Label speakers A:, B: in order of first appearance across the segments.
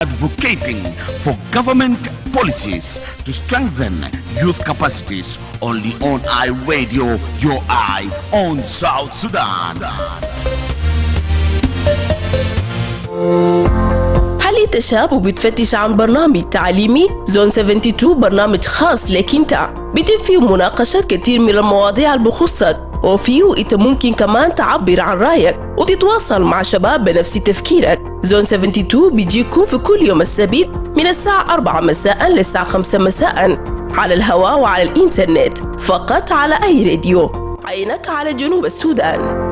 A: advocating for government policies to strengthen youth capacities only on iRadio, your eye on South Sudan.
B: هل انت وبتفتش عن برنامج تعليمي؟ زون 72 برنامج خاص لك انت، بيتم فيه مناقشة كتير من المواضيع المخصة، وفيه انت ممكن كمان تعبر عن رأيك وتتواصل مع شباب بنفس تفكيرك. زون 72 بيجيكم في كل يوم السبت من الساعة 4 مساء للساعة 5 مساء على الهواء وعلى الإنترنت، فقط على أي راديو. عينك على جنوب السودان.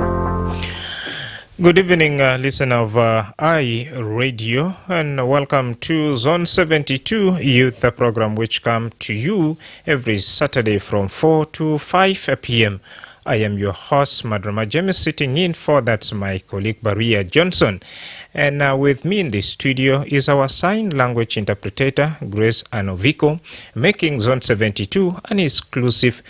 C: Good evening, listener of iRadio, and welcome to Zone 72 Youth Program, which come to you every Saturday from 4 to 5 p.m. I am your host, Madrama James, sitting in for that's my colleague Baria Johnson. And with me in the studio is our sign language interpreter, Grace Anoviko, making Zone 72 an inclusive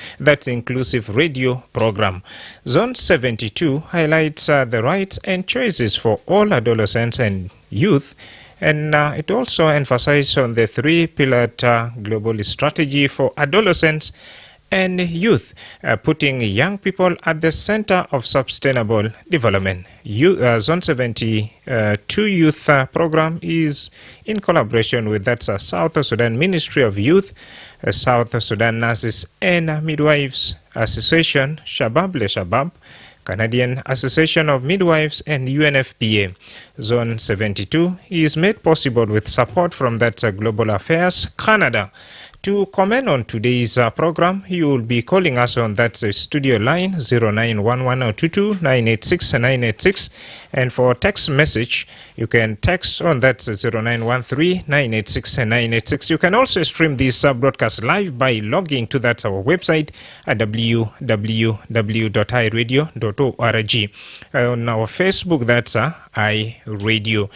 C: radio program. Zone 72 highlights the rights and choices for all adolescents and youth, and it also emphasizes on the three-pillared global strategy for adolescents and youth, putting young people at the center of sustainable development. Zone 72 Youth Program is in collaboration with South Sudan Ministry of Youth, South Sudan Nurses and Midwives Association, Shabab Le Shabab, Canadian Association of Midwives, and UNFPA. Zone 72 is made possible with support from Global Affairs Canada. To comment on today's program, you will be calling us on studio line 0911-022-986-986, and for text message, you can text on 0913-986-986. You can also stream this broadcast live by logging to our website at www.iradio.org. On our Facebook, that's iRadio.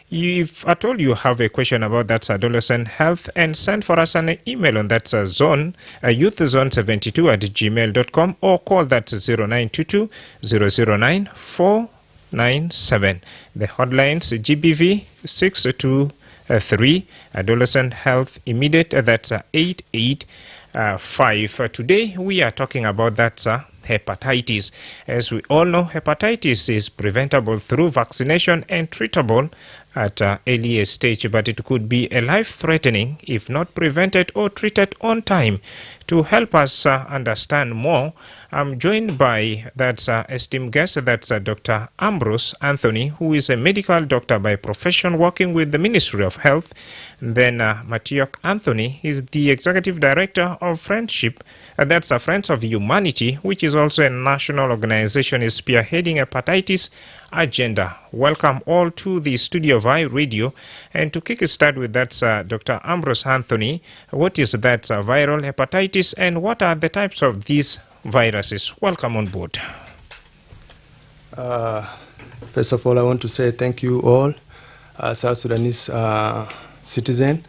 C: If at all you have a question about adolescent health, and send for us an email on youthzone72@gmail.com, or call 0922 009 497. The hotlines GBV 623, adolescent health immediate, that's 885. Today we are talking about hepatitis. As we all know, hepatitis is preventable through vaccination and treatable at an earlier stage, but it could be a life-threatening if not prevented or treated on time. To help us understand more, I'm joined by esteemed guest, Dr. Ambrose Anthony, who is a medical doctor by profession working with the Ministry of Health. Then Matiok Anthony is the executive director of Friendship, Friends of Humanity, which is also a national organization is spearheading hepatitis agenda. Welcome all to the studio of iRadio. And to kick start with Dr. Ambrose Anthony, what is viral hepatitis and what are the types of these viruses? Welcome on board.
D: First of all, I want to say thank you all, South Sudanese citizen,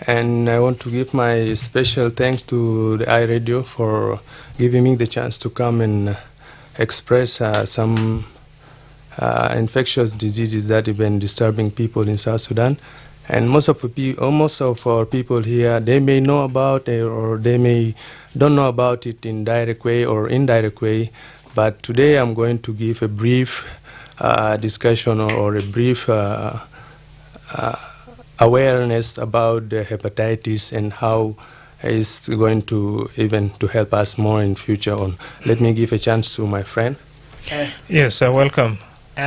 D: and I want to give my special thanks to the iRadio for giving me the chance to come and express some infectious diseases that have been disturbing people in South Sudan. And most of our people here, they may know about it or they may don't know about it in direct way or indirect way. But today I'm going to give a brief discussion or a brief awareness about the hepatitis and how it's going to even to help us more in future on. Let me give a chance to my friend.
C: Yes, welcome.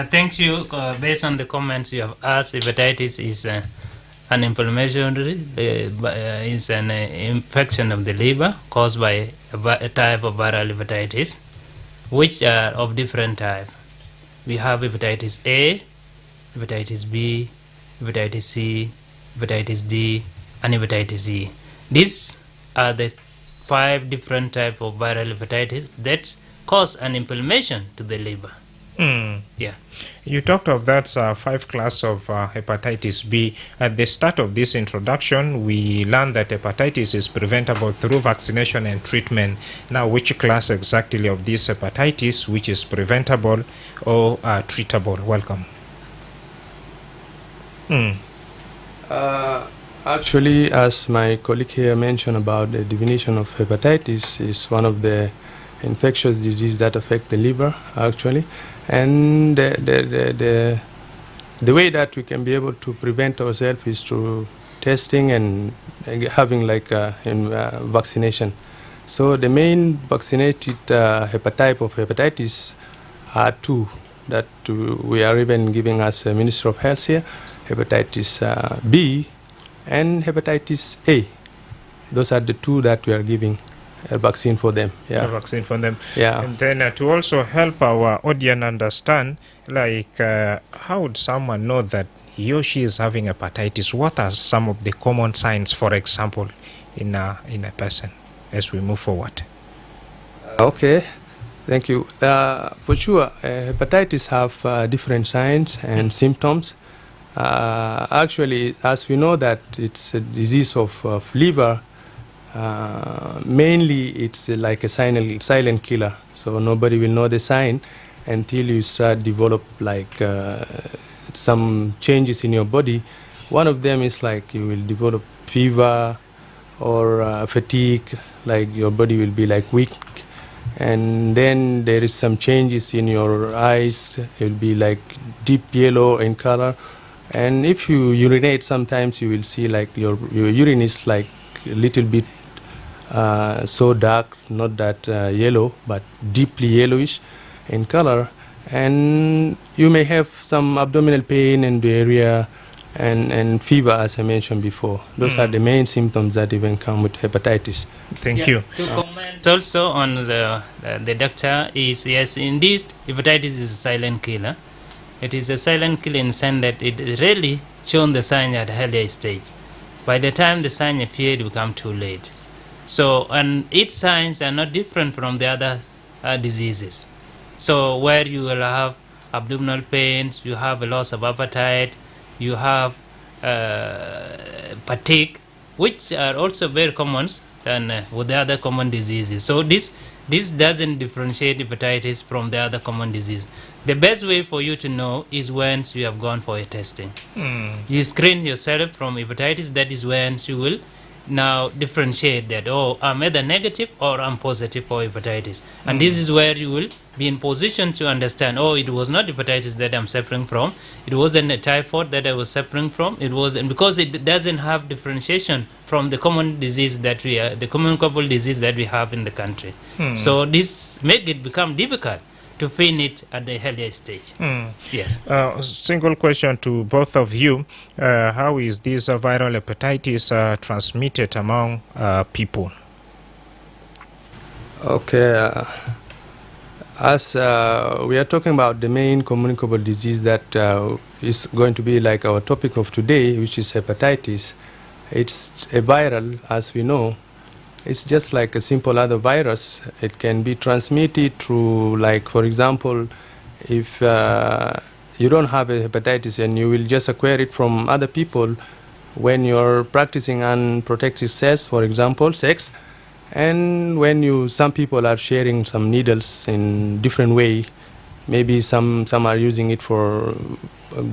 E: Thank you. Based on the comments you have asked, hepatitis is an inflammatory, is an infection of the liver caused by a type of viral hepatitis, which are of different type. We have hepatitis A, hepatitis B, hepatitis C, hepatitis D, and hepatitis E. These are the 5 different types of viral hepatitis that cause an inflammation to the liver. Yeah.
C: You talked of 5 class of hepatitis B. At the start of this introduction, we learned that hepatitis is preventable through vaccination and treatment. Now, which class exactly of this hepatitis, which is preventable or treatable? Welcome.
D: Actually, as my colleague here mentioned about the definition of hepatitis, is one of the infectious diseases that affect the liver, actually. And the way that we can be able to prevent ourselves is through testing and having like vaccination. So the main vaccinated type of hepatitis are two that we are even giving as a Minister of Health here, hepatitis B and hepatitis A. Those are the two that we are giving a vaccine for them.
C: A vaccine for them.
D: Yeah.
C: And then to also help our audience understand, like, how would someone know that he or she is having hepatitis? What are some of the common signs, for example, in a person as we move forward?
D: Okay, thank you. For sure, hepatitis have different signs and symptoms. Actually, as we know that it's a disease of liver, mainly it's like a silent killer. So nobody will know the sign until you start develop like some changes in your body. One of them is like you will develop fever or fatigue, like your body will be like weak. And then there is some changes in your eyes. It will be like deep yellow in color. And if you urinate, sometimes you will see like your urine is like a little bit so dark, not that yellow, but deeply yellowish in color. And you may have some abdominal pain and diarrhea and fever, as I mentioned before. Those are the main symptoms that even come with hepatitis.
C: Thank you.
E: To comment also on the doctor is, yes, indeed, hepatitis is a silent killer. It is a silent killer in the sense that it rarely shows the sign at an earlier stage. By the time the sign appears, it becomes too late. So, and its signs are not different from the other diseases. So, where you will have abdominal pains, you have a loss of appetite, you have fatigue, which are also very common than with the other common diseases. So, this doesn't differentiate hepatitis from the other common disease. The best way for you to know is when you have gone for a testing. You screen yourself from hepatitis. That is when you will now differentiate that, oh, I'm either negative or I'm positive for hepatitis. And this is where you will be in position to understand, oh, it was not hepatitis that I'm suffering from. It wasn't a typhoid that I was suffering from. It was, and because it doesn't have differentiation from the common disease that we are, the communicable disease that we have in the country. So this make it become difficult to find it at the earlier stage. Yes.
C: Single question to both of you. How is this viral hepatitis transmitted among people?
D: Okay. As we are talking about the main communicable disease that is going to be like our topic of today, which is hepatitis. It's a viral, as we know. It's just like a simple other virus. It can be transmitted through, like, for example, if you don't have a hepatitis and you will just acquire it from other people when you're practicing unprotected sex, for example, sex, and when some people are sharing some needles in different way, maybe some are using it for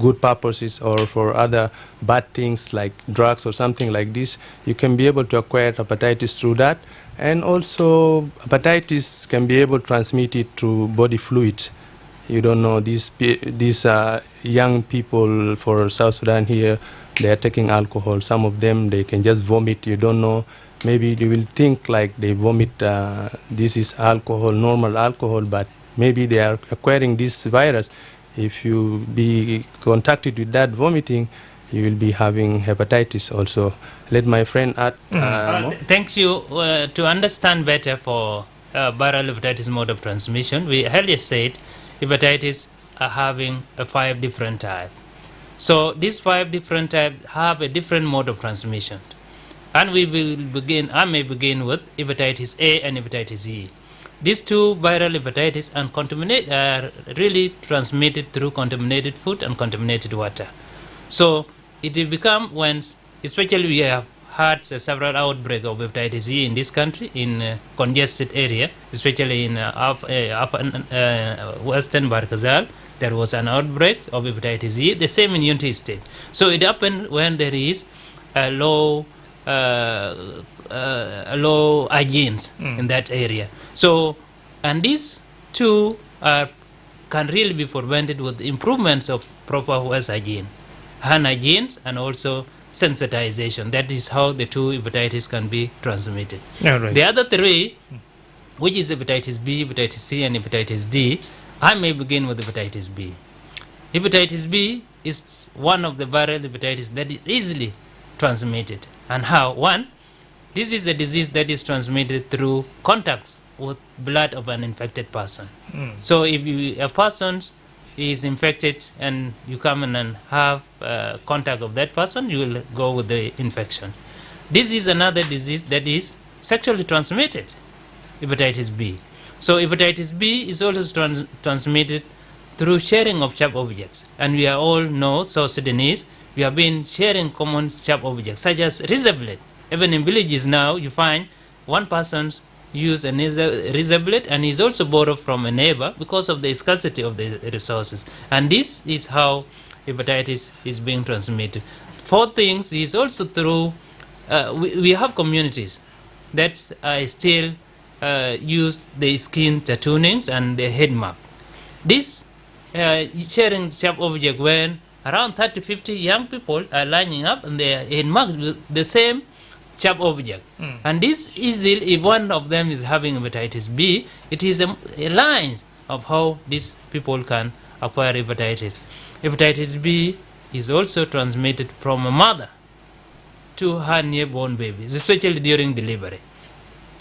D: good purposes or for other bad things like drugs or something like this, you can be able to acquire hepatitis through that. And also hepatitis can be able to transmit it through body fluids. You don't know, these young people for South Sudan here, they are taking alcohol. Some of them, they can just vomit. You don't know. Maybe you will think like they vomit, this is alcohol, normal alcohol, but maybe they are acquiring this virus. If you be contacted with that vomiting, you will be having hepatitis also. Let my friend add more.
E: Thank you. To understand better for viral hepatitis mode of transmission, we earlier said hepatitis are having 5 different types. So these 5 different types have a different mode of transmission. And we will begin, I may begin with hepatitis A and hepatitis E. These 2 viral hepatitis are really transmitted through contaminated food and contaminated water. So it will become when, especially we have had several outbreaks of hepatitis E in this country, in congested area, especially in western Barkazal. There was an outbreak of hepatitis E, the same in Unity State. So it happened when there is a low hygiene in that area. So, and these two can really be prevented with improvements of proper West hygiene, hand hygiene, and also sensitization. That is how the two hepatitis can be transmitted.
C: Right.
E: The other three, which is hepatitis B, hepatitis C, and hepatitis D, I may begin with hepatitis B. Hepatitis B is one of the viral hepatitis that is easily transmitted. And how? One, this is a disease that is transmitted through contacts with blood of an infected person. So if a person is infected and you come in and have contact of that person, you will go with the infection. This is another disease that is sexually transmitted, hepatitis B. So hepatitis B is also transmitted through sharing of sharp objects. And we all know, South Sudanese, we have been sharing common sharp objects, such as razor blade. Even in villages now, you find one person use a razor blade and is also borrowed from a neighbor because of the scarcity of the resources. And this is how hepatitis is being transmitted. Fourth things is also through, we have communities that still use the skin tattoos and the head mark. This sharing sharp object when around 30-50 young people are lining up and they are head marked with the same sharp object. And this is, if one of them is having hepatitis B, it is a line of how these people can acquire hepatitis. Hepatitis B is also transmitted from a mother to her newborn babies, especially during delivery.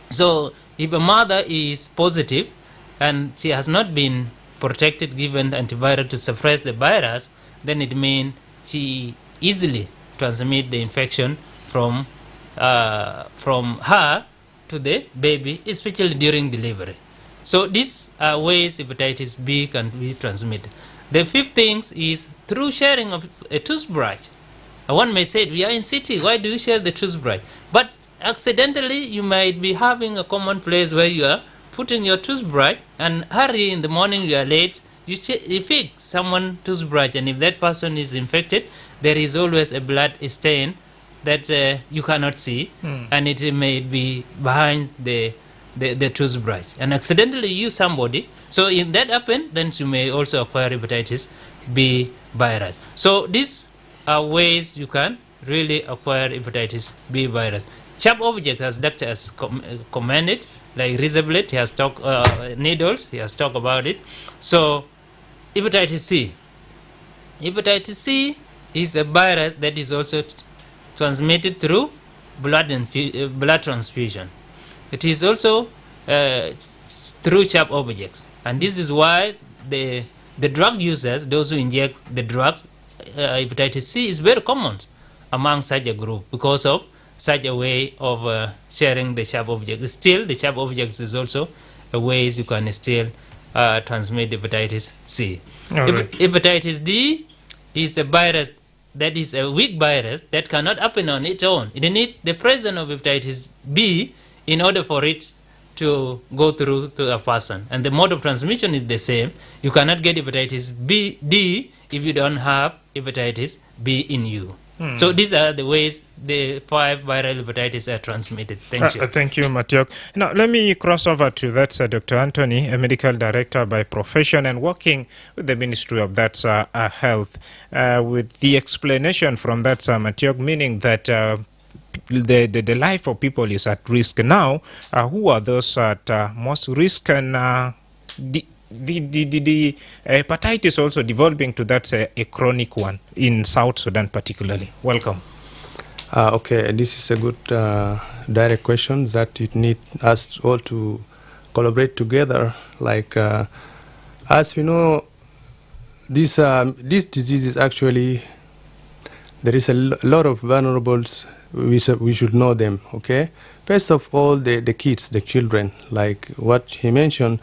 E: So if a mother is positive and she has not been protected, given antiviral to suppress the virus, then it means she easily transmit the infection from her to the baby, especially during delivery. So these are ways hepatitis B can be transmitted. The fifth thing is through sharing of a toothbrush. One may say, we are in city, why do you share the toothbrush? But accidentally, you might be having a common place where you are putting your toothbrush and hurry in the morning, you are late, you fix someone's toothbrush, and if that person is infected, there is always a blood stain that you cannot see, and it may be behind the toothbrush, and accidentally use somebody. So if that happens, then you may also acquire hepatitis B virus. So these are ways you can really acquire hepatitis B virus. Sharp object, as Dr. has commented, like razor blade, he has talked, needles, he has talked about it. So hepatitis C. Hepatitis C is a virus that is also transmitted through blood transfusion. It is also through sharp objects, and this is why the drug users, those who inject the drugs, hepatitis C is very common among such a group because of such a way of sharing the sharp object. Still, the sharp objects is also a ways you can still transmit hepatitis C. Right. Hepatitis D is a virus that is a weak virus that cannot happen on its own. It needs the presence of hepatitis B in order for it to go through to a person. And the mode of transmission is the same. You cannot get hepatitis D if you don't have hepatitis B in you. So these are the ways the 5 viral hepatitis are transmitted. Thank you.
C: Thank you, Matiok. Now, let me cross over to that, Dr. Anthony, a medical director by profession and working with the Ministry of Health, with the explanation from that, Matiok, meaning that the life of people is at risk now. Who are those at most risk, and the hepatitis also developing to that's a chronic one in South Sudan particularly? Welcome.
D: Okay, this is a good direct question that it needs us all to collaborate together. Like as we know, this disease is actually, there is a lot of vulnerables. We should know them. Okay, first of all, the kids, the children, like what he mentioned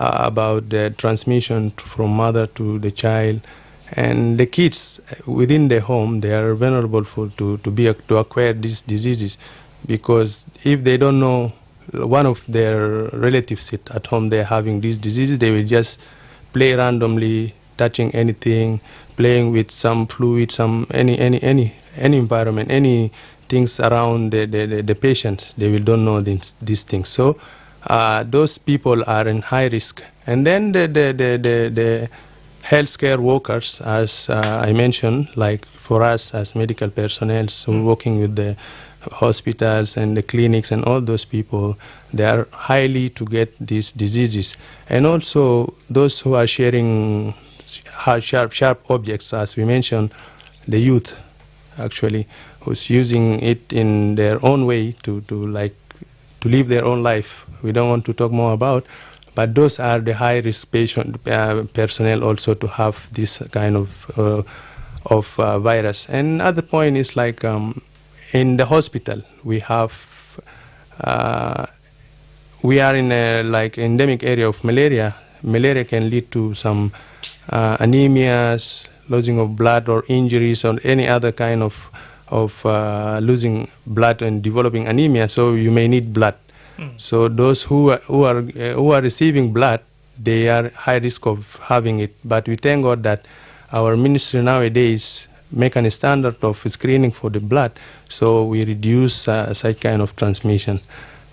D: about the transmission from mother to the child, And the kids within the home, they are vulnerable to acquire these diseases, because if they don't know one of their relatives at home they're having these diseases, they will just play randomly, touching anything, playing with some fluid, any environment, any things around the patient. They will don't know these things. So those people are in high risk. And then the healthcare workers, as I mentioned, like for us as medical personnel, so working with the hospitals and the clinics and all those people, they are highly to get these diseases. And also those who are sharing sharp objects, as we mentioned, the youth actually, who's using it in their own way to live their own life. We don't want to talk more about, but those are the high-risk personnel also to have this kind of virus. And other point is like in the hospital we have we are in a like endemic area of malaria. Malaria can lead to some anemias, losing of blood, or injuries, or any other kind of losing blood and developing anemia. So you may need blood. So those who are receiving blood, they are high risk of having it. But we thank God that our ministry nowadays make a standard of screening for the blood, so we reduce such kind of transmission.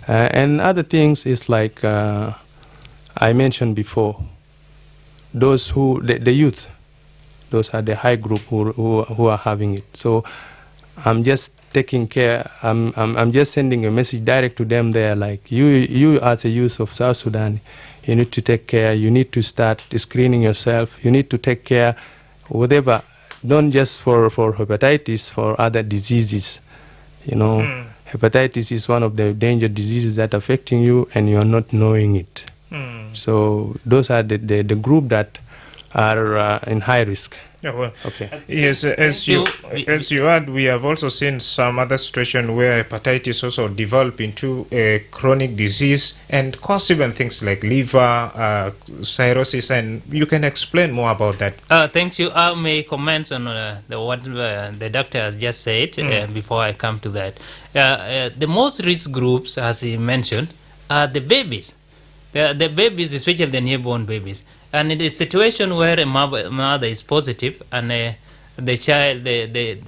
D: And other things is like I mentioned before, those who the youth, those are the high group who are having it. So I'm just taking care. I'm just sending a message direct to them there, like you as a youth of South Sudan, you need to take care. You need to start screening yourself. You need to take care, whatever, not just for hepatitis, for other diseases. You know, hepatitis is one of the danger diseases that affecting you, and you are not knowing it. So those are the group that are in high risk.
C: Yeah, well,
D: okay.
C: Yes, as you add, we have also seen some other situation where hepatitis also develop into a chronic disease and cause even things like liver cirrhosis, and you can explain more about that.
E: Thank you. I may comment on what the doctor has just said before I come to that. The most risk groups, as he mentioned, are the babies. The babies, especially the newborn babies. And in a situation where a mother is positive and the child,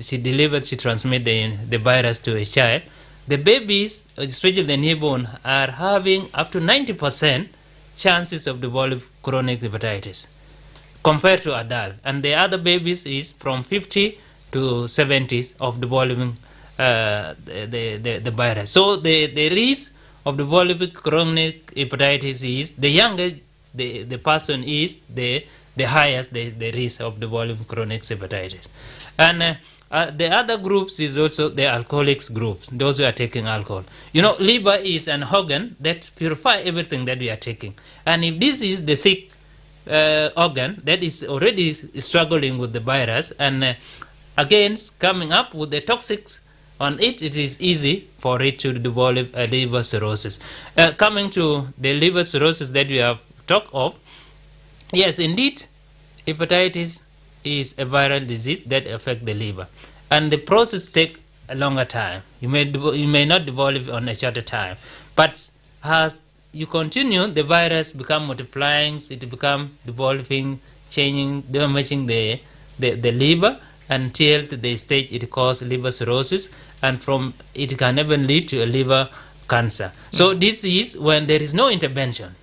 E: she transmits the virus to a child, the babies, especially the newborn, are having up to 90% chances of developing chronic hepatitis compared to adult. And the other babies is from 50 to 70 of developing the virus. So the risk of developing chronic hepatitis is, the younger the person is, the highest the risk of developing chronic hepatitis. And the other groups is also the alcoholics groups, those who are taking alcohol. You know, liver is an organ that purifies everything that we are taking. And if this is the sick organ that is already struggling with the virus, and again coming up with the toxics on it, it is easy for it to develop a liver cirrhosis. Coming to the liver cirrhosis that we have talked of, yes, indeed, hepatitis is a viral disease that affects the liver, and the process takes a longer time. You may not develop on a shorter time, but as you continue, the virus become multiplying, it become developing, changing, damaging the liver until the stage it causes liver cirrhosis, and from it can even lead to a liver cancer. So this is when there is no intervention.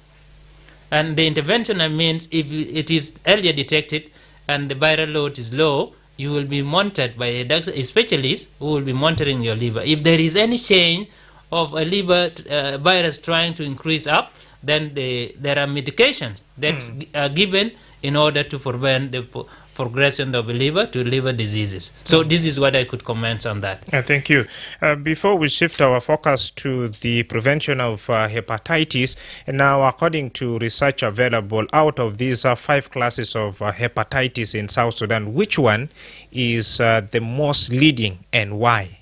E: And the intervention means if it is earlier detected and the viral load is low, you will be monitored by a doctor, a specialist who will be monitoring your liver. If there is any change of a liver virus trying to increase up, then there are medications that are given in order to prevent the progression of the liver to liver diseases. So this is what I could comment on that.
C: Thank you. Before we shift our focus to the prevention of hepatitis, now according to research available, out of these 5 classes of hepatitis in South Sudan, which one is the most leading and why?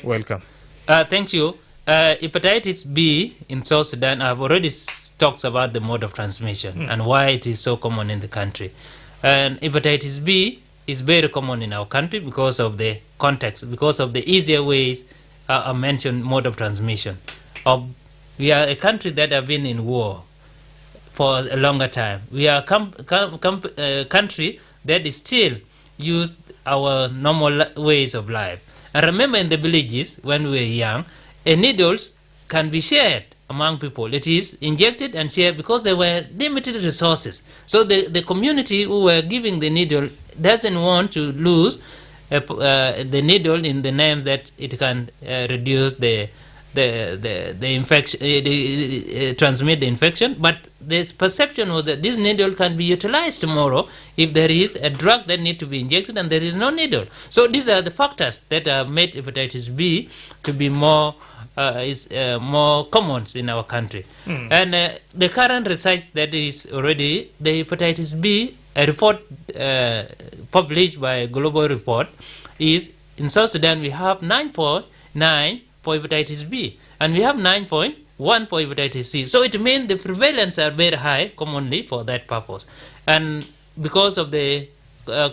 C: Welcome.
E: Thank you. Hepatitis B in South Sudan, I've already talked about the mode of transmission and why it is so common in the country. And hepatitis B is very common in our country because of the context, because of the easier ways I mentioned mode of transmission. We are a country that have been in war for a longer time. We are a country that is still used our normal ways of life. And remember, in the villages, when we were young, needles can be shared among people. It is injected and shared because there were limited resources. So the community who were giving the needle doesn't want to lose the needle in the name that it can reduce the infection, transmit the infection. But the perception was that this needle can be utilized tomorrow if there is a drug that needs to be injected and there is no needle. So these are the factors that have made hepatitis B to be more common in our country. And the current research that is already the hepatitis B, a report published by a global report, is in South Sudan we have 9.9 for hepatitis B, and we have 9.1 for hepatitis C. So it means the prevalence are very high commonly for that purpose. And because of the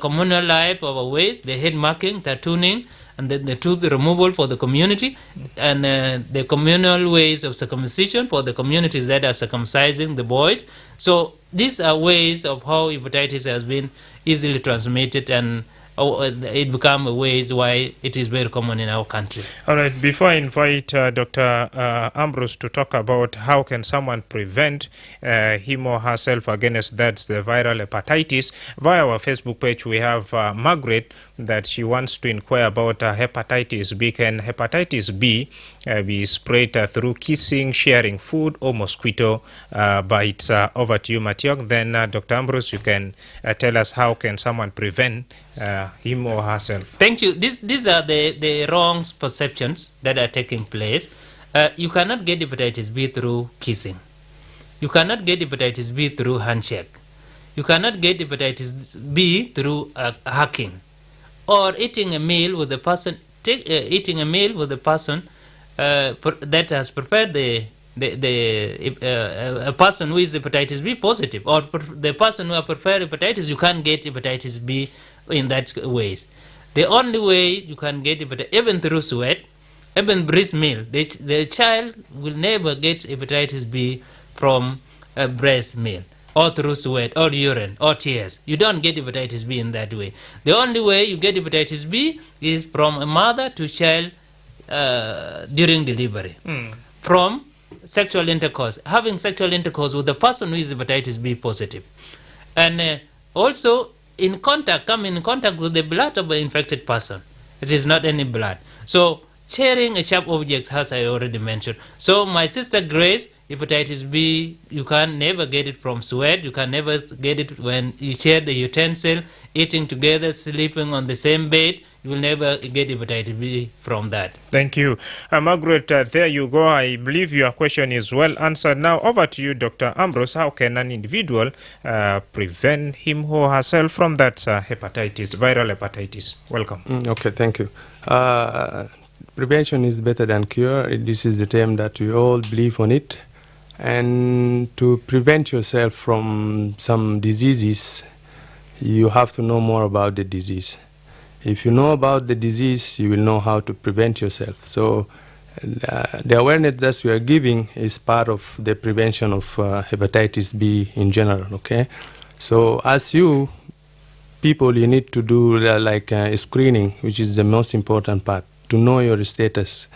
E: communal life of our way, the head marking, tattooing, and then the tooth removal for the community, and the communal ways of circumcision for the communities that are circumcising the boys. So these are ways of how hepatitis has been easily transmitted, and it become a way why it is very common in our country.
C: All right, before I invite Dr. Ambrose to talk about how can someone prevent him or herself against the viral hepatitis, via our Facebook page we have Margaret that she wants to inquire about hepatitis B. Can hepatitis B be spread through kissing, sharing food, or mosquito bites? Over to you, Matiok. Then Dr. Ambrose, you can tell us how can someone prevent him or herself.
E: Thank you. These are the wrong perceptions that are taking place. You cannot get hepatitis B through kissing. You cannot get hepatitis B through handshake. You cannot get hepatitis B through hacking, or eating a meal with the person. Eating a meal with the person that has prepared a person who is hepatitis B positive, or the person who has prepared hepatitis. You can't get hepatitis B in that ways. The only way you can get hepatitis, even through sweat, even breast milk, the child will never get hepatitis B from breast milk, or through sweat, or urine, or tears. You don't get hepatitis B in that way. The only way you get hepatitis B is from a mother to child during delivery, from sexual intercourse, having sexual intercourse with a person who is hepatitis B positive, and also in contact, come in contact with the blood of an infected person. It is not any blood. So sharing a sharp object, as I already mentioned. So my sister Grace, hepatitis B, you can never get it from sweat. You can never get it when you share the utensil, eating together, sleeping on the same bed. You will never get hepatitis B from that.
C: Thank you. Margaret, there you go. I believe your question is well answered. Now over to you, Dr. Ambrose. How can an individual prevent him or herself from that hepatitis, viral hepatitis? Welcome.
D: Okay, thank you. Prevention is better than cure. This is the term that we all believe on it. And to prevent yourself from some diseases, you have to know more about the disease. If you know about the disease, you will know how to prevent yourself. So the awareness that we are giving is part of the prevention of hepatitis B in general, okay? So as people, you need to do screening, which is the most important part, to know your status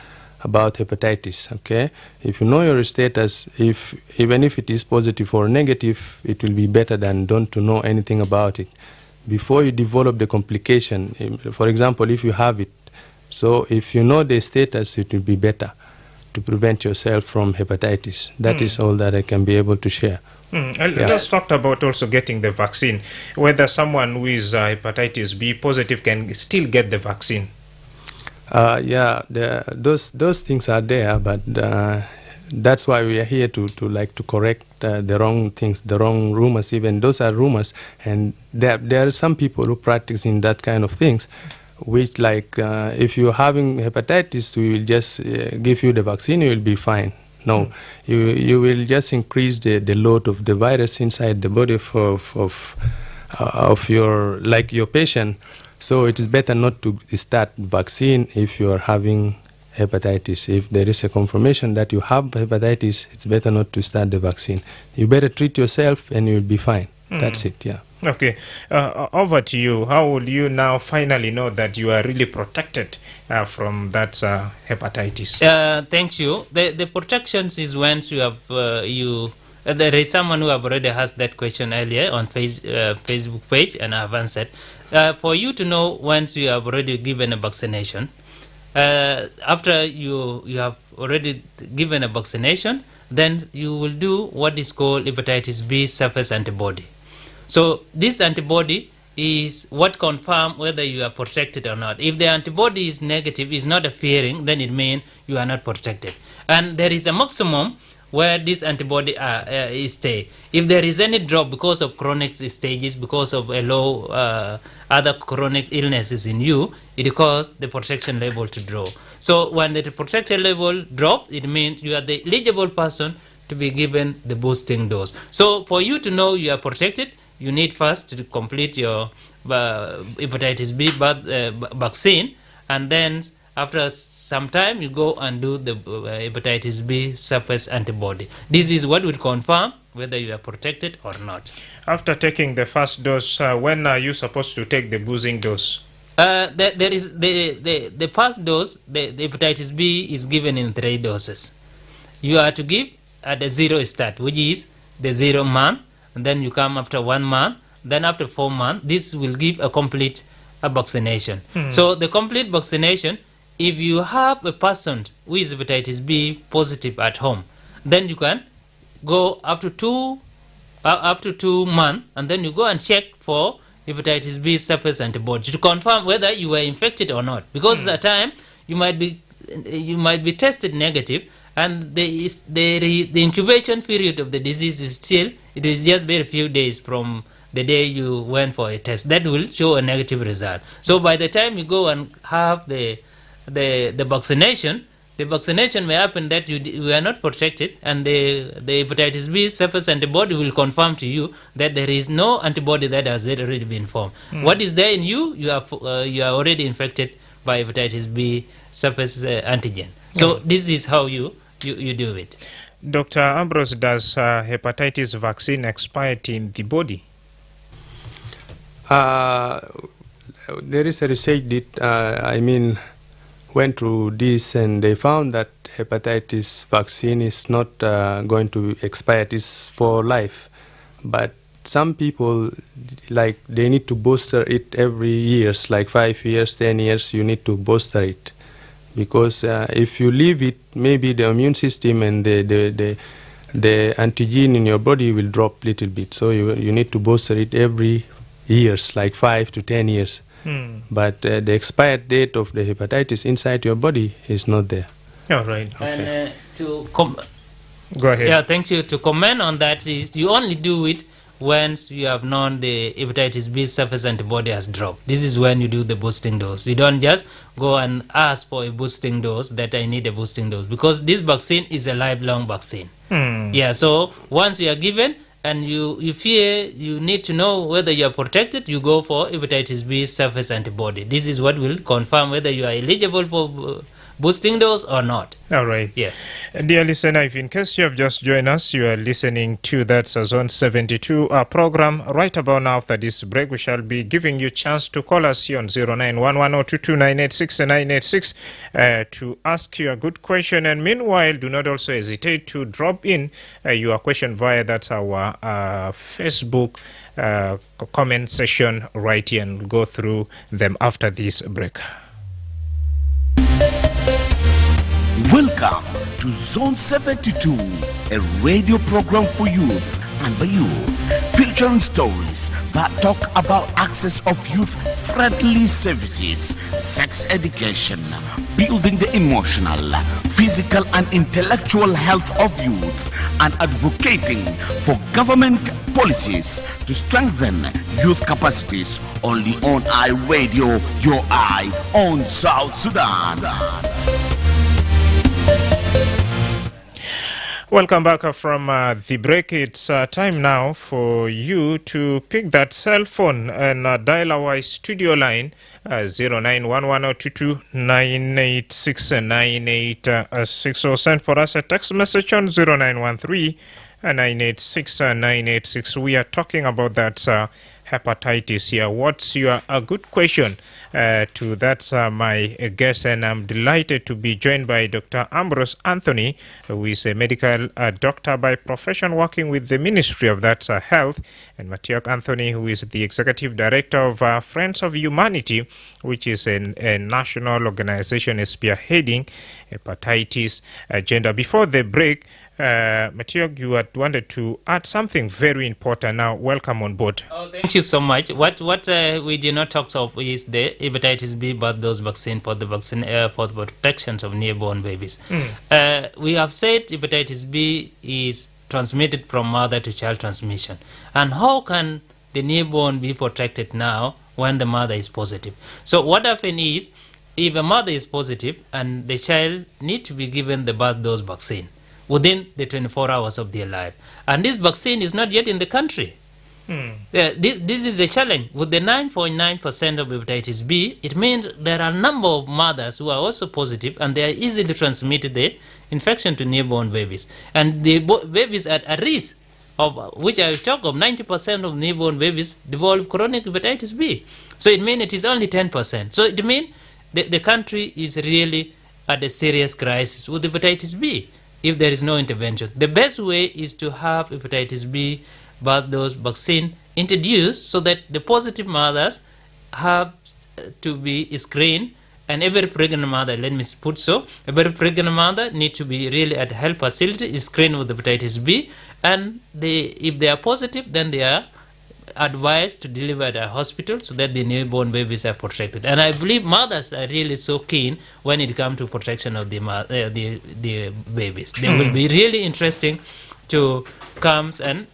D: about hepatitis, okay? If you know your status, even if it is positive or negative, it will be better than don't to know anything about it. Before you develop the complication, for example, if you have it, so if you know the status, it will be better to prevent yourself from hepatitis. That is all that I can be able to share.
C: Let's talk about also getting the vaccine, whether someone who is hepatitis B positive can still get the vaccine.
D: Those things are there, but that's why we are here to correct the wrong things, the wrong rumors. Even those are rumors, and there are some people who practice in that kind of things, which if you're having hepatitis, we will just give you the vaccine, you will be fine. No, you will just increase the load of the virus inside the body of of your patient. So it is better not to start vaccine if you are having hepatitis. If there is a confirmation that you have hepatitis, it's better not to start the vaccine. You better treat yourself and you'll be fine. That's it, yeah.
C: Okay. Over to you. How will you now finally know that you are really protected from that hepatitis?
E: Thank you. The protections is once you have there is someone who have already asked that question earlier on Facebook page, and I have answered. For you to know once you have already given a vaccination, after you have already given a vaccination, then you will do what is called hepatitis B surface antibody. So this antibody is what confirms whether you are protected or not. If the antibody is negative, is not appearing, then it means you are not protected. And there is a maximum where this antibody is stay. If there is any drop because of chronic stages, because of a low other chronic illnesses in you, it causes the protection level to drop. So when the protection level drops, it means you are the eligible person to be given the boosting dose. So for you to know you are protected, you need first to complete your hepatitis B vaccine, and then after some time you go and do the hepatitis B surface antibody. This is what will confirm whether you are protected or not.
C: After taking the first dose, when are you supposed to take the boosting dose?
E: There is the first dose, the hepatitis B is given in 3 doses. You are to give at the 0 start, which is the 0 month, and then you come after 1 month, then after 4 months. This will give a complete vaccination. So the complete vaccination, if you have a person who is hepatitis B positive at home, then you can go up to 2 months, and then you go and check for hepatitis B surface antibody to confirm whether you were infected or not. Because at the time you might be tested negative, and the incubation period of the disease is still, it is just very few days from the day you went for a test. That will show a negative result. So by the time you go and have the vaccination, the vaccination may happen that you are not protected, and the hepatitis B surface antibody will confirm to you that there is no antibody that has already been formed. What is there in you? You are already infected by hepatitis B surface antigen. So this is how you do it.
C: Dr. Ambrose, does hepatitis vaccine expire in the body?
D: There is a research that went through this, and they found that hepatitis vaccine is not going to expire. It is for life. But some people, they need to booster it every years, like 5 years, 10 years, you need to booster it. Because if you leave it, maybe the immune system and the antigen in your body will drop a little bit. So you need to booster it every years, like 5 to 10 years. But the expired date of the hepatitis inside your body is not there.
C: All right.
E: Okay. And
C: go ahead.
E: Yeah, thank you. To comment on that is you only do it once you have known the hepatitis B surface antibody has dropped. This is when you do the boosting dose. You don't just go and ask for a boosting dose, that I need a boosting dose, because this vaccine is a lifelong vaccine. Yeah, so once you are given and you fear, you need to know whether you are protected, you go for hepatitis B surface antibody. This is what will confirm whether you are eligible for boosting dose or not.
C: All right.
E: Yes.
C: Dear listener, if in case you have just joined us, you are listening to that Zone 72 program. Right about now, after this break, we shall be giving you a chance to call us here on 0911-022-986 to ask you a good question. And meanwhile, do not also hesitate to drop in your question via that's our Facebook comment section right here, and we'll go through them after this break.
A: Welcome to Zone 72, a radio program for youth and by youth, featuring stories that talk about access of youth-friendly services, sex education, building the emotional, physical and intellectual health of youth, and advocating for government policies to strengthen youth capacities. Only on iRadio, your eye on South Sudan.
C: Welcome back from the break. It's time now for you to pick that cell phone and dial our studio line 0911-22986-986 or send for us a text message on 0913-986-986. We are talking about that hepatitis here. What's your good question to that, my guest? And I'm delighted to be joined by Dr. Ambrose Anthony, who is a medical doctor by profession working with the Ministry of Health, and Matiok Anthony, who is the executive director of Friends of Humanity, which is a national organization spearheading hepatitis agenda. Before the break, Matiok, you had wanted to add something very important. Now, welcome on board.
E: Oh, thank you so much. What we did not talk about is the hepatitis B birth dose vaccine for the protection of newborn babies. We have said hepatitis B is transmitted from mother to child transmission. And how can the newborn be protected now when the mother is positive? So what happens is, if a mother is positive and the child needs to be given the birth dose vaccine within the 24 hours of their life. And this vaccine is not yet in the country. This is a challenge. With the 9.9% of hepatitis B, it means there are a number of mothers who are also positive, and they are easily transmitted the infection to newborn babies. And the babies are at risk, of which I talk of 90% of newborn babies develop chronic hepatitis B. So it means it is only 10%. So it means the country is really at a serious crisis with hepatitis B. If there is no intervention, the best way is to have hepatitis B birth dose vaccine introduced so that the positive mothers have to be screened, and every pregnant mother, let me put so, every pregnant mother need to be really at health facility, screened with hepatitis B, and if they are positive, then they are advised to deliver at a hospital so that the newborn babies are protected. And I believe mothers are really so keen when it comes to protection of the babies. They will be really interesting to come and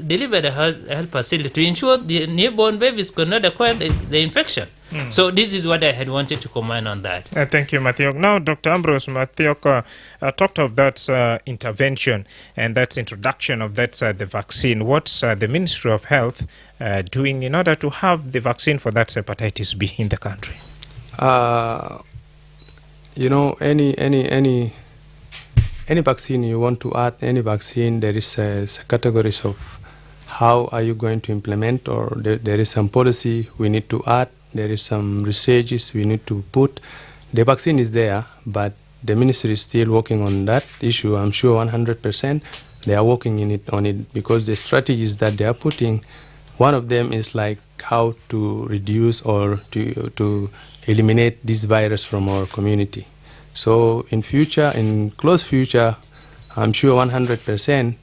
E: deliver at a health facility to ensure the newborn babies could not acquire the infection. So this is what I had wanted to comment on that.
C: Thank you, Matiok. Now, Dr. Ambrose, Matiok talked of that intervention and that introduction of that the vaccine. What's the Ministry of Health doing in order to have the vaccine for that hepatitis B in the country?
D: You know, any vaccine you want to add, any vaccine, there is categories of how are you going to implement, or there is some policy we need to add. There is some researches we need to put. The vaccine is there, but the ministry is still working on that issue. I'm sure 100% they are working on it because the strategies that they are putting, one of them is like how to reduce or to eliminate this virus from our community. So in close future, I'm sure 100%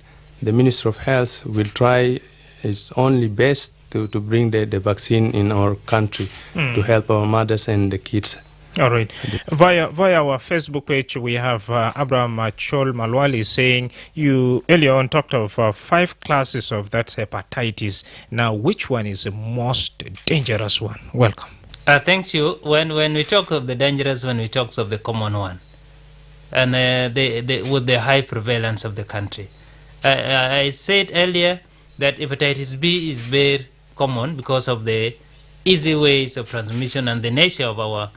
D: the Ministry of Health will try its only best to bring the vaccine in our country to help our mothers and the kids.
C: All right. Via our Facebook page, we have Abraham Chol Malwali saying you earlier on talked of 5 classes of that hepatitis. Now, which one is the most dangerous one? Welcome.
E: Thank you. When we talk of the dangerous one, we talk of the common one, and with the high prevalence of the country. I said earlier that hepatitis B is very common because of the easy ways of transmission and the nature of our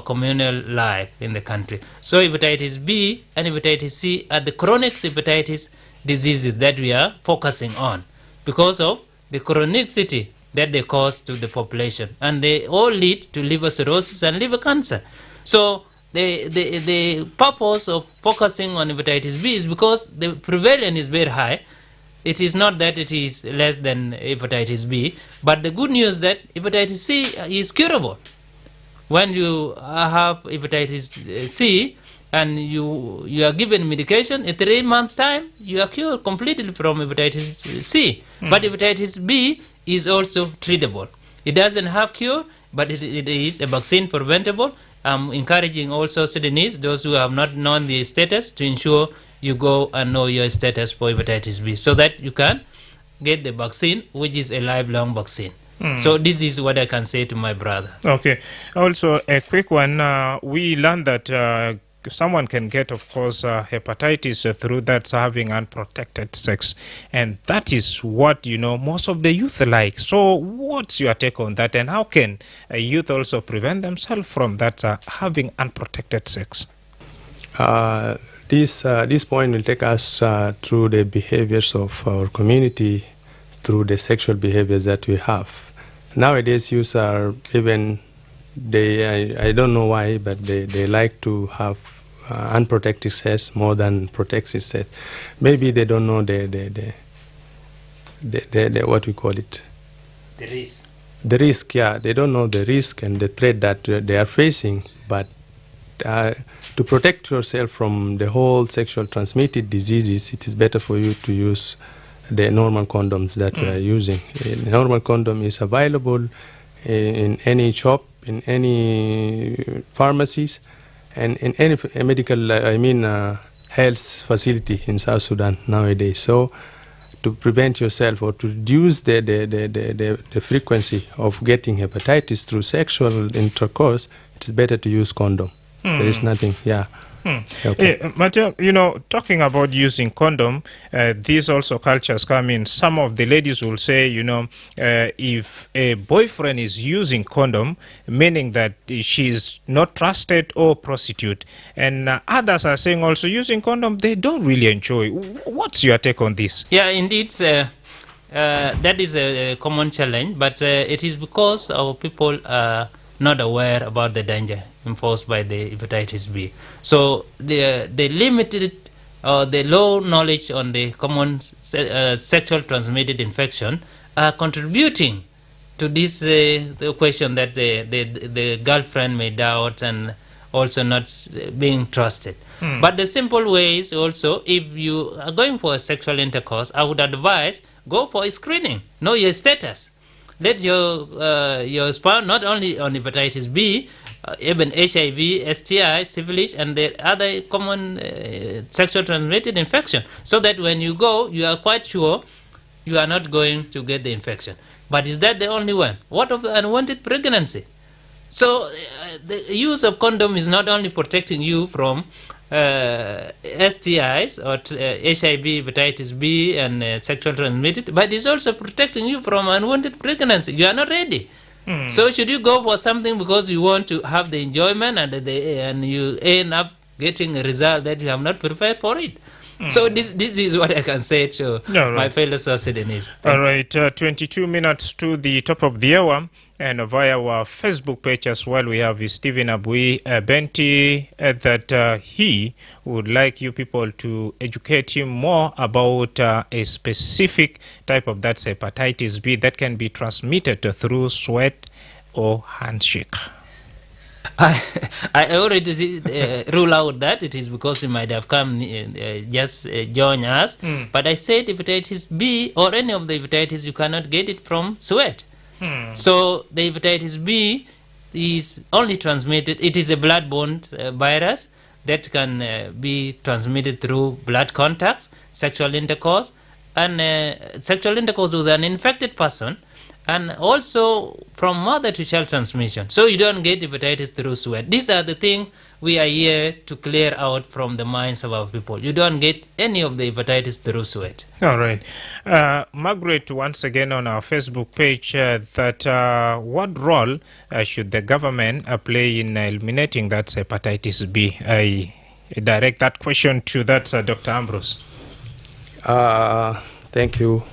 E: communal life in the country. So hepatitis B and hepatitis C are the chronic hepatitis diseases that we are focusing on because of the chronicity that they cause to the population, and they all lead to liver cirrhosis and liver cancer. So the purpose of focusing on hepatitis B is because the prevalence is very high. It is not that it is less than hepatitis B, but the good news that hepatitis C is curable. When you have hepatitis C and you are given medication, in 3 months' time, you are cured completely from hepatitis C. But hepatitis B is also treatable. It doesn't have cure, but it is a vaccine preventable. I'm encouraging also Sudanese, those who have not known the status, to ensure you go and know your status for hepatitis B so that you can get the vaccine, which is a lifelong vaccine. So this is what I can say to my brother.
C: Okay. Also, a quick one. We learned that someone can get, of course, hepatitis through that's having unprotected sex, and that is what most of the youth like. So, what's your take on that, and how can youth also prevent themselves from that having unprotected sex?
D: This point will take us through the behaviors of our community, through the sexual behaviors that we have. Nowadays, youth are even, I don't know why, but they like to have unprotected sex more than protected sex. Maybe they don't know the what we call it?
E: The risk.
D: The risk, yeah. They don't know the risk and the threat that they are facing, but to protect yourself from the whole sexual transmitted diseases, it is better for you to use the normal condoms that we are using. A normal condom is available in any shop, in any pharmacies, and in any medical, health facility in South Sudan nowadays. So, to prevent yourself or to reduce the frequency of getting hepatitis through sexual intercourse, it is better to use condom. There is nothing, yeah. Okay.
C: But, talking about using condom, these also cultures come in. Some of the ladies will say, if a boyfriend is using condom, meaning that she's not trusted or prostitute. And others are saying also using condom, they don't really enjoy. What's your take on this?
E: Yeah, indeed, that is a common challenge, but it is because our people are not aware about the danger imposed by the hepatitis B. So the limited or the low knowledge on the common sexual transmitted infection are contributing to this the question that the girlfriend may doubt and also not being trusted. But the simple way is also, if you are going for a sexual intercourse, I would advise go for a screening, know your status. Let your spouse, not only on hepatitis B, even HIV, STI, syphilis, and the other common sexual transmitted infection, so that when you go, you are quite sure you are not going to get the infection. But is that the only one? What of unwanted pregnancy? So the use of condom is not only protecting you from STIs or HIV, hepatitis B, and sexual transmitted, but it's also protecting you from unwanted pregnancy. You are not ready. So should you go for something because you want to have the enjoyment and you end up getting a result that you have not prepared for it? So this is what I can say to my fellow South Sudanese.
C: All right, 22 minutes to the top of the hour. And via our Facebook page as well, we have Stephen Abui Benti that he would like you people to educate him more about a specific type of that's hepatitis B that can be transmitted through sweat or handshake.
E: I already rule out that it is because he might have come just join us. But I said hepatitis B or any of the hepatitis, you cannot get it from sweat. So the hepatitis B is only transmitted, it is a blood-borne virus that can be transmitted through blood contacts, sexual intercourse, and sexual intercourse with an infected person, and also from mother to child transmission. So you don't get hepatitis through sweat. These are the things we are here to clear out from the minds of our people. You don't get any of the hepatitis through sweat.
C: All right. Margaret, once again on our Facebook page, that what role should the government play in eliminating that hepatitis B? I direct that question to that Dr. Ambrose.
D: Thank you.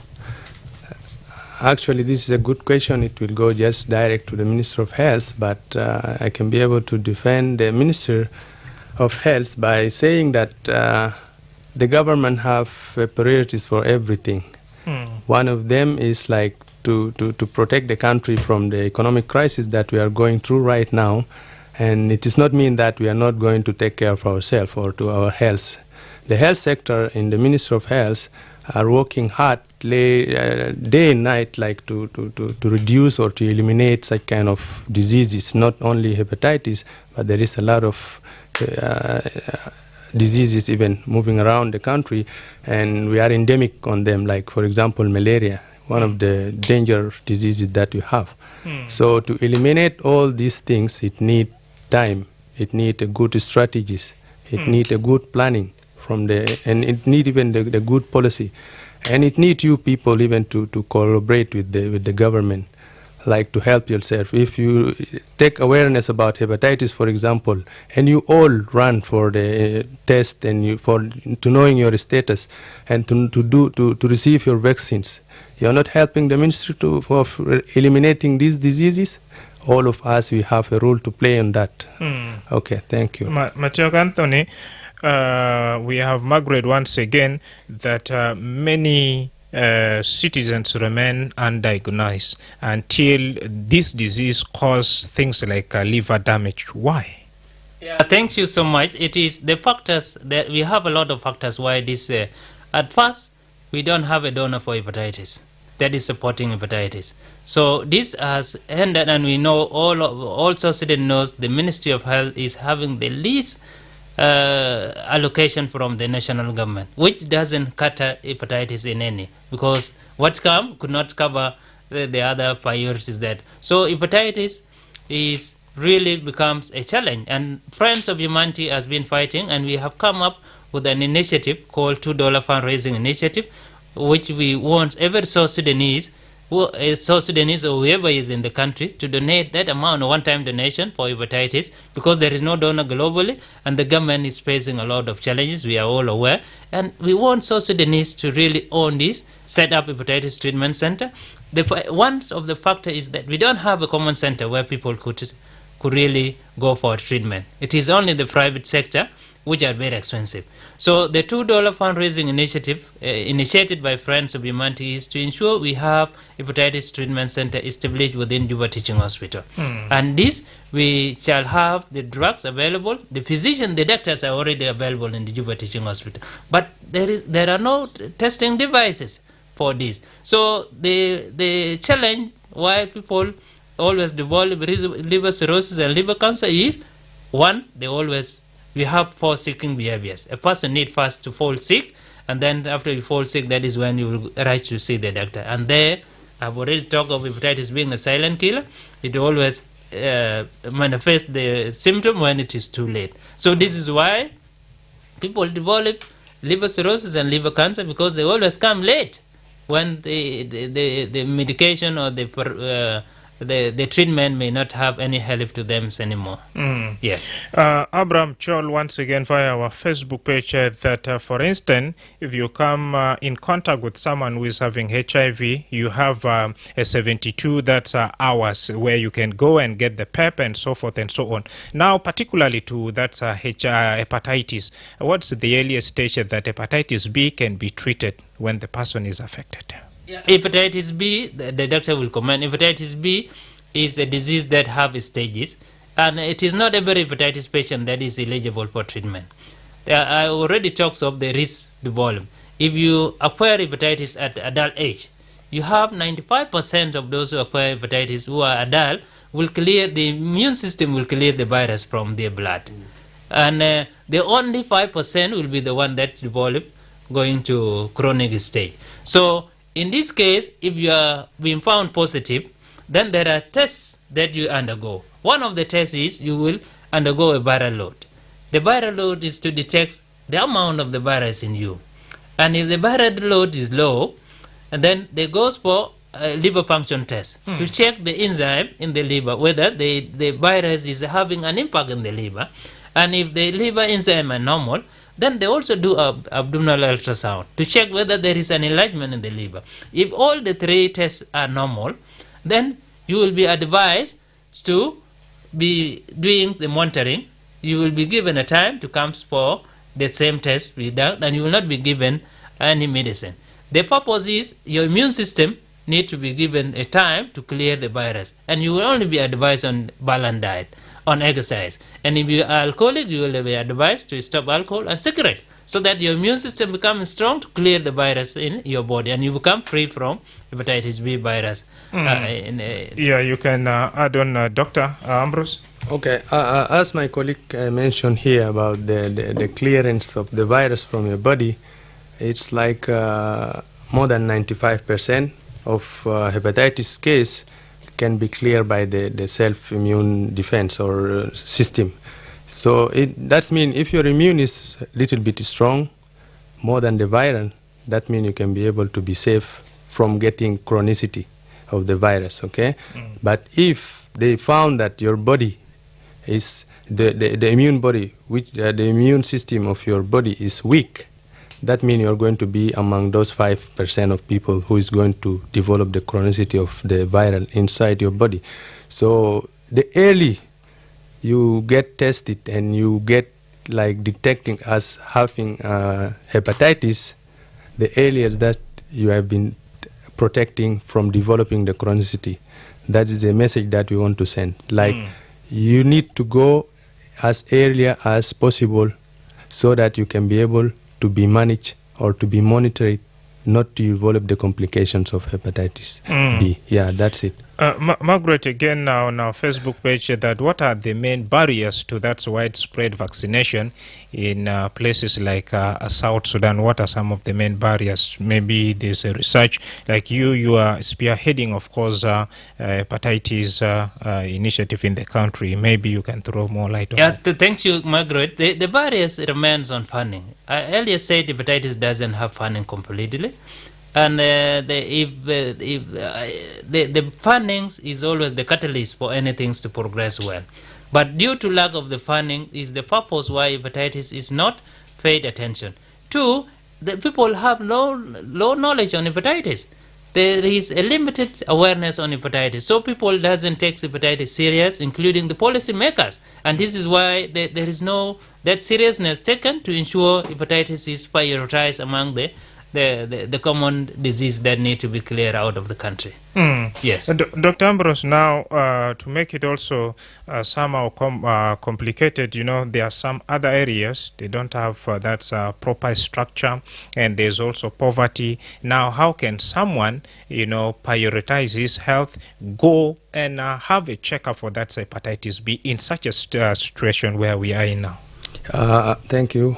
D: Actually, this is a good question. It will go just direct to the Minister of Health, but I can be able to defend the Minister of Health by saying that the government have priorities for everything. One of them is like to protect the country from the economic crisis that we are going through right now, and it does not mean that we are not going to take care of ourselves or to our health. The health sector in the Ministry of Health are working hard day and night, like to reduce or to eliminate such kind of diseases, not only hepatitis, but there is a lot of diseases even moving around the country, and we are endemic on them, like, for example, malaria, one of the dangerous diseases that we have. So to eliminate all these things, it needs time, it needs good strategies, It needs a good planning and it needs even the good policy. And it needs you people even to collaborate with the government, like to help yourself. If you take awareness about hepatitis, for example, and you all run for the test and to knowing your status and to receive your vaccines, you're not helping the ministry of eliminating these diseases. All of us, we have a role to play on that. Okay, thank you.
C: Matiok Anthony, we have Margaret once again that many citizens remain undiagnosed until this disease causes things like liver damage. Why?
E: Yeah, thank you so much. It is the factors that we have a lot of factors why this. At first, we don't have a donor for hepatitis that is supporting hepatitis. So this has ended, and we know also Sweden knows the Ministry of Health is having the least allocation from the national government, which doesn't cater hepatitis in any, because what could not cover the other priorities that. So hepatitis is really becomes a challenge, and Friends of Humanity has been fighting, and we have come up with an initiative called $2 fundraising initiative, which we want every South Sudanese or whoever is in the country to donate that amount, a one-time donation for hepatitis, because there is no donor globally and the government is facing a lot of challenges, we are all aware, and we want South Sudanese to really own this, set up hepatitis treatment center. One of the factors is that we don't have a common center where people could really go for treatment. It is only the private sector, which are very expensive. So the $2 fundraising initiative initiated by Friends of Humanity is to ensure we have hepatitis treatment center established within Juba Teaching Hospital. And this, we shall have the drugs available. The physician, the doctors are already available in the Juba Teaching Hospital. But there are no testing devices for this. So the challenge why people always develop liver cirrhosis and liver cancer is, one, we have 4 seeking behaviors. A person needs first to fall sick, and then after you fall sick, that is when you will rush to see the doctor. And there, I've already talked of hepatitis being a silent killer. It always manifests the symptom when it is too late. So this is why people develop liver cirrhosis and liver cancer, because they always come late when the medication or the treatment may not have any help to them anymore. Yes.
C: Abraham Chol, once again via our Facebook page, that for instance, if you come in contact with someone who is having HIV, you have a 72 hours where you can go and get the PEP and so forth and so on. Now, particularly to hepatitis, what's the earliest stage that hepatitis B can be treated when the person is affected?
E: Hepatitis B, the doctor will comment. Hepatitis B is a disease that have stages, and it is not every hepatitis patient that is eligible for treatment. I already talked of the risk developed. If you acquire hepatitis at adult age, you have 95% of those who acquire hepatitis who are adult the immune system will clear the virus from their blood. And the only 5% will be the one that develop going to chronic stage. So in this case, if you are being found positive, then there are tests that you undergo. One of the tests is you will undergo a viral load. The viral load is to detect the amount of the virus in you. And if the viral load is low, and then they goes for a liver function test to check the enzyme in the liver, whether the virus is having an impact in the liver. And if the liver enzyme are normal, then they also do abdominal ultrasound to check whether there is an enlargement in the liver. If all the 3 tests are normal, then you will be advised to be doing the monitoring. You will be given a time to come for the same test result, and you will not be given any medicine. The purpose is your immune system need to be given a time to clear the virus, and you will only be advised on balanced diet, on exercise. And if you are alcoholic, you will be advised to stop alcohol and cigarette, so that your immune system becomes strong to clear the virus in your body, and you become free from hepatitis B virus.
C: You can add on, Dr. Ambrose.
D: Okay, as my colleague mentioned here about the clearance of the virus from your body, it's like more than 95% of hepatitis case can be cleared by the self-immune defense or system. So that means if your immune is a little bit strong, more than the viral, that means you can be able to be safe from getting chronicity of the virus, okay? But if they found that your body is, the immune body, which the immune system of your body is weak, that means you're going to be among those 5% of people who is going to develop the chronicity of the viral inside your body. So the early you get tested and you get like detecting as having hepatitis, the earlier that you have been protecting from developing the chronicity. That is a message that we want to send. Like you need to go as early as possible so that you can be able to be managed or to be monitored, not to develop the complications of hepatitis B. Yeah, that's it.
C: Margaret, again now on our Facebook page, that what are the main barriers to that widespread vaccination in places like South Sudan? What are some of the main barriers? Maybe there's a research like you are spearheading, of course, hepatitis initiative in the country. Maybe you can throw more light on that.
E: Thank you, Margaret. The barriers remains on funding. I earlier said hepatitis doesn't have funding completely. And the funding is always the catalyst for anything to progress well. But due to lack of the funding is the purpose why hepatitis is not paid attention. Two, the people have low knowledge on hepatitis. There is a limited awareness on hepatitis. So people doesn't take hepatitis serious, including the policy makers. And this is why there is no that seriousness taken to ensure hepatitis is prioritized among the common disease that need to be cleared out of the country. Yes.
C: Dr. Ambrose, now to make it also somehow complicated, you know, there are some other areas they don't have that proper structure, and there's also poverty. Now, how can someone, you know, prioritize his health, go and have a checkup for that hepatitis B in such a situation where we are in now?
D: Thank you.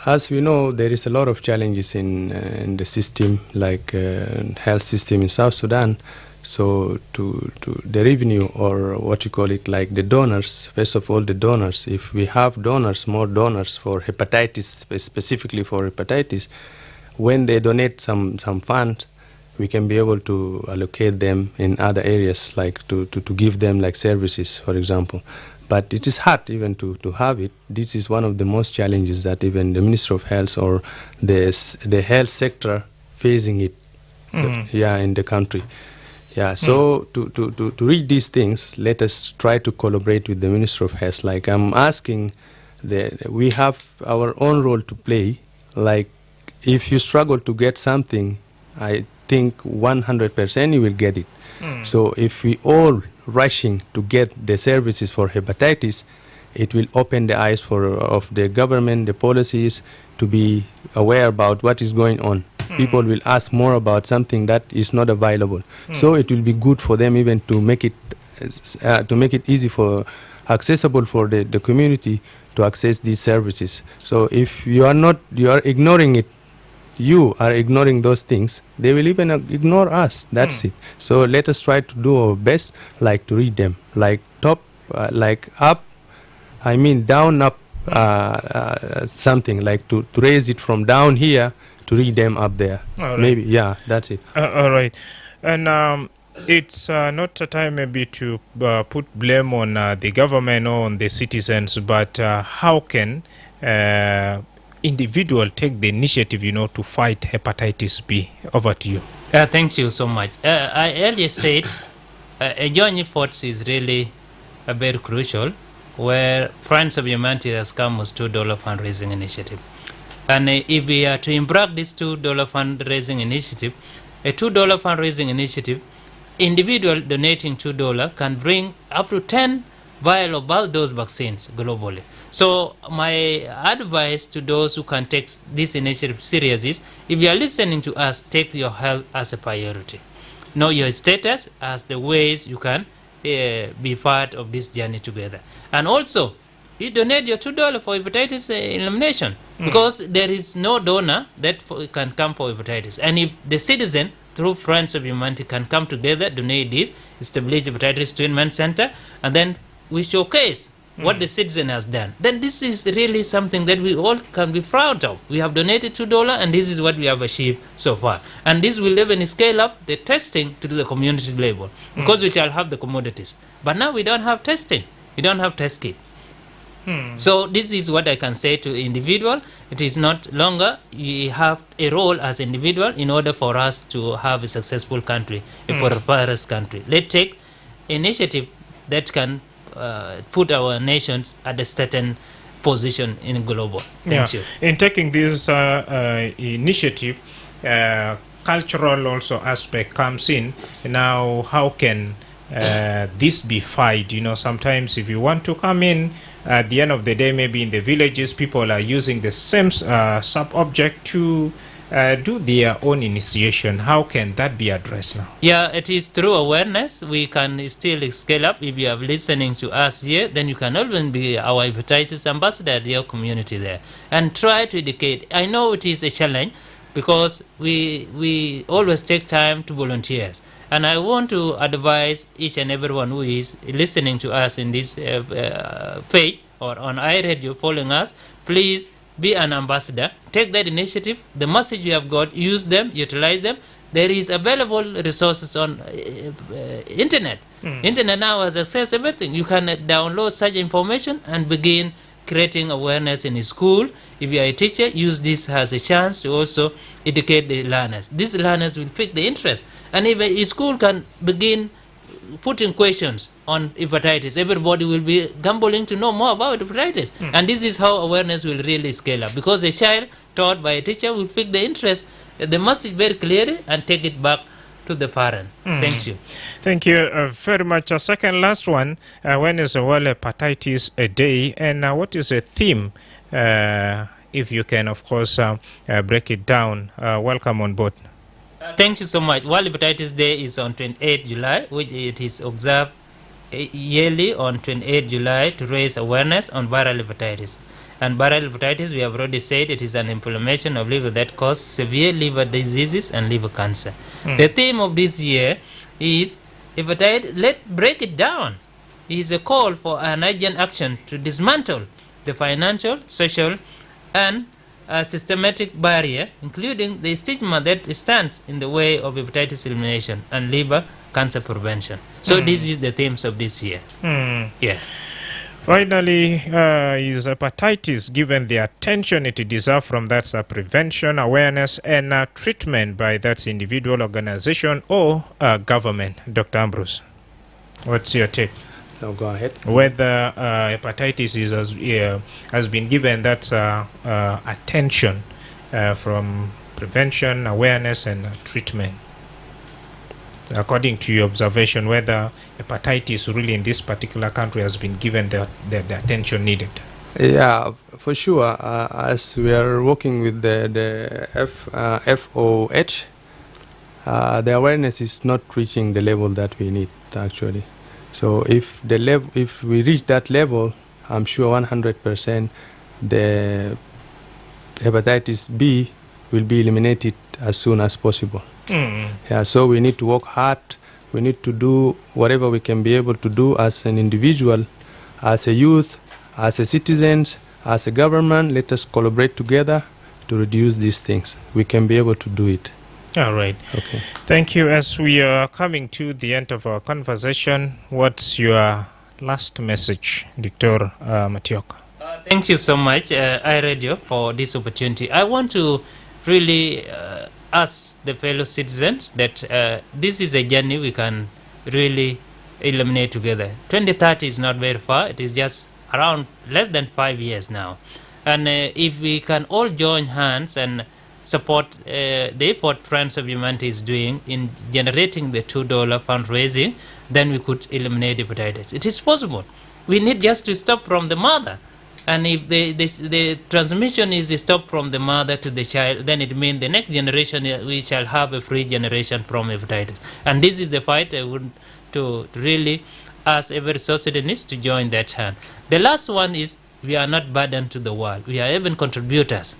D: As we know, there is a lot of challenges in the system, like health system in South Sudan. So to the revenue, or what you call it, like the donors, first of all the donors, if we have donors, more donors for hepatitis, specifically for hepatitis, when they donate some funds, we can be able to allocate them in other areas, like to give them like services, for example. But it is hard even to have it. This is one of the most challenges that even the Ministry of Health or the health sector facing it, in the country. Yeah, so to read these things, let us try to collaborate with the Ministry of Health. Like I'm asking, we have our own role to play. Like if you struggle to get something, I think 100% you will get it. So if we all rushing to get the services for hepatitis, it will open the eyes of the government, the policies, to be aware about what is going on. People will ask more about something that is not available. So it will be good for them even to make it easy for accessible for the community to access these services. So if you are ignoring it, you are ignoring those things, they will even ignore us. That's it. So let us try to do our best, like to read them, like top, like up, I mean down, up, something like to raise it from down here to read them up there. Right. Maybe, yeah, that's it.
C: All right. And it's not a time maybe to put blame on the government or on the citizens, but how can individual take the initiative, you know, to fight hepatitis B? Over to you.
E: Thank you so much. I earlier said a joint effort is really very crucial, where Friends of Humanity has come with $2 fundraising initiative. And if we are to embark this $2 fundraising initiative, a $2 fundraising initiative, individual donating $2 can bring up to 10 vial of bulk dose vaccines globally. So my advice to those who can take this initiative serious is, if you are listening to us, take your health as a priority. Know your status as the ways you can be part of this journey together. And also, you donate your $2 for hepatitis elimination, because there is no donor that can come for hepatitis. And if the citizen, through Friends of Humanity, can come together, donate this, establish hepatitis treatment center, and then we showcase what the citizen has done, then this is really something that we all can be proud of. We have donated $2 and this is what we have achieved so far. And this will even scale up the testing to the community level, because we shall have the commodities. But now we don't have testing. We don't have test kit. So this is what I can say to individual. It is not longer we have a role as individual in order for us to have a successful country, a prosperous country. Let's take initiative that can put our nations at a certain position in global. Thank you.
C: In taking this initiative, cultural also aspect comes in. Now, how can this be fight? You know, sometimes if you want to come in, at the end of the day, maybe in the villages, people are using the same sub-object to do their own initiation. How can that be addressed now?
E: Yeah, it is through awareness. We can still scale up. If you are listening to us here, then you can always be our hepatitis ambassador at your community there and try to educate. I know it is a challenge because we always take time to volunteers. And I want to advise each and everyone who is listening to us in this page or on iRadio following us, please be an ambassador. Take that initiative. The message you have got, use them, utilize them. There is available resources on internet. Internet now has access to everything. You can download such information and begin creating awareness in school. If you are a teacher, use this as a chance to also educate the learners. These learners will pick the interest. And if a school can begin putting questions on hepatitis, everybody will be gambling to know more about hepatitis. And this is how awareness will really scale up. Because a child taught by a teacher will pick the interest, the message very clearly, and take it back to the parent. Thank you.
C: Thank you very much. A second last one, when is World Hepatitis Day, and what is the theme? If you can, of course, break it down. Welcome on board.
E: Thank you so much. World Hepatitis Day is on 28 July, which it is observed yearly on 28 July to raise awareness on viral hepatitis. And viral hepatitis, we have already said, it is an inflammation of liver that causes severe liver diseases and liver cancer. The theme of this year is hepatitis. Let's break it down. It is a call for an urgent action to dismantle the financial, social, and systematic barrier, including the stigma that stands in the way of hepatitis elimination and liver cancer prevention. So this is the themes of this year. Yeah.
C: Finally, is hepatitis given the attention it deserves from that prevention, awareness, and treatment by that individual, organization, or government? Dr. Ambrose, what's your take?
D: No, go ahead.
C: Whether hepatitis has been given that attention from prevention, awareness, and treatment. According to your observation, whether hepatitis really in this particular country has been given the attention needed.
D: Yeah, for sure. As we are working with the FOH, the awareness is not reaching the level that we need, actually. So if we reach that level, I'm sure 100% the hepatitis B will be eliminated as soon as possible. Yeah, so we need to work hard. We need to do whatever we can be able to do as an individual, as a youth, as a citizens, as a government. Let us collaborate together to reduce these things. We can be able to do it.
C: All right.
D: Okay.
C: Thank you. As we are coming to the end of our conversation, what's your last message, Dr. Matiok?
E: Thank you so much, iRadio, for this opportunity. I want to really ask the fellow citizens that this is a journey we can really eliminate together. 2030 is not very far. It is just around less than 5 years now. And if we can all join hands and support the effort Friends of Humanity is doing in generating the $2 fundraising, then we could eliminate hepatitis. It is possible. We need just to stop from the mother. And if the transmission is stopped from the mother to the child, then it means the next generation we shall have a free generation from hepatitis. And this is the fight I would to really ask every South Sudanese to join that hand. The last one is we are not burden to the world. We are even contributors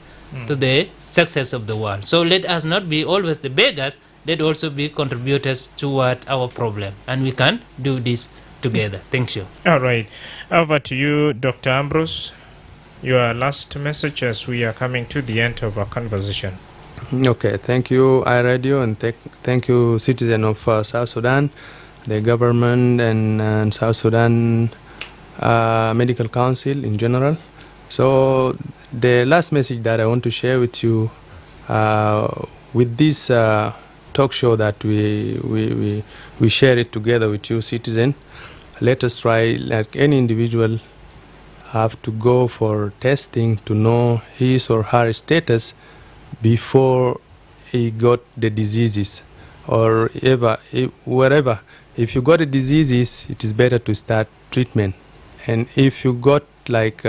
E: to the success of the world. So let us not be always the beggars. Let also be contributors toward our problem. And we can do this together. Thank you.
C: All right. Over to you, Dr. Ambrose. Your last message as we are coming to the end of our conversation.
D: Okay, thank you, iRadio, and thank you, citizen of South Sudan, the government, and South Sudan Medical Council in general. So the last message that I want to share with you, with this talk show that we share it together with you, citizen, let us try, like any individual, have to go for testing to know his or her status before he got the diseases, or wherever. If you got the diseases, it is better to start treatment. And if you got like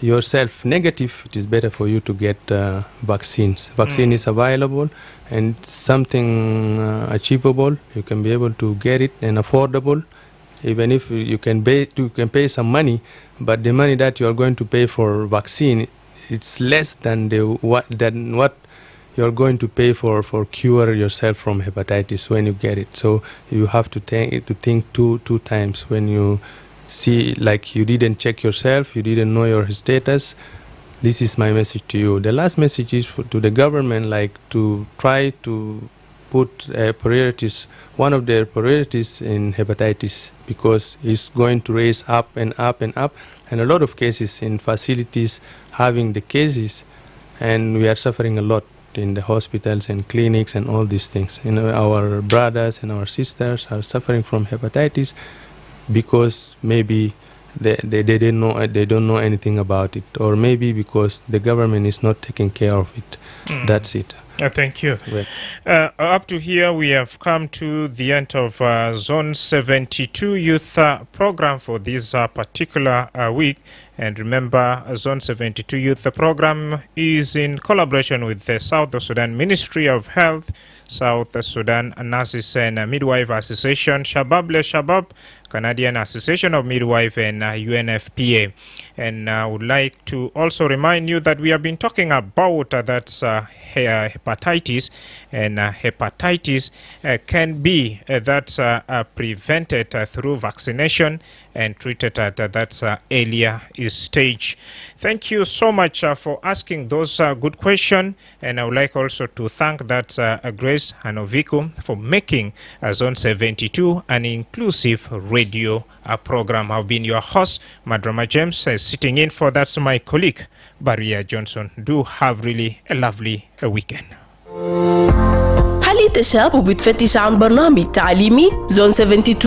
D: yourself negative, it is better for you to get vaccines. Vaccine is available and something achievable. You can be able to get it and affordable. Even if you can pay some money, but the money that you are going to pay for vaccine, it's less than what you're going to pay for cure yourself from hepatitis when you get it. So you have to think two times when you see like you didn't check yourself, you didn't know your status. This is my message to you. The last message is to the government, like to try to put priorities, one of their priorities in hepatitis, because it's going to raise up and up and up, and a lot of cases in facilities having the cases, and we are suffering a lot in the hospitals and clinics and all these things. You know, our brothers and our sisters are suffering from hepatitis because maybe they don't know anything about it, or maybe because the government is not taking care of it. That's it.
C: Thank you. Up to here, we have come to the end of Zone 72 Youth Program for this particular week. And remember, Zone 72 Youth Program is in collaboration with the South Sudan Ministry of Health, South Sudan Nurses and Midwife Association, Shabab Le Shabab, Canadian Association of Midwife, and UNFPA. And I would like to also remind you that we have been talking about that's hepatitis, and hepatitis can be prevented through vaccination and treated at that earlier stage. Thank you so much for asking those good questions, and I would like also to thank that Grace Hanoviku for making Zone 72 an inclusive radio program. I've been your host, Madrama James, sitting in for that's my colleague, Baria Johnson. Do have really a lovely weekend.
B: هل تشاب وبتفتش عن برنامج تعليمي زون 72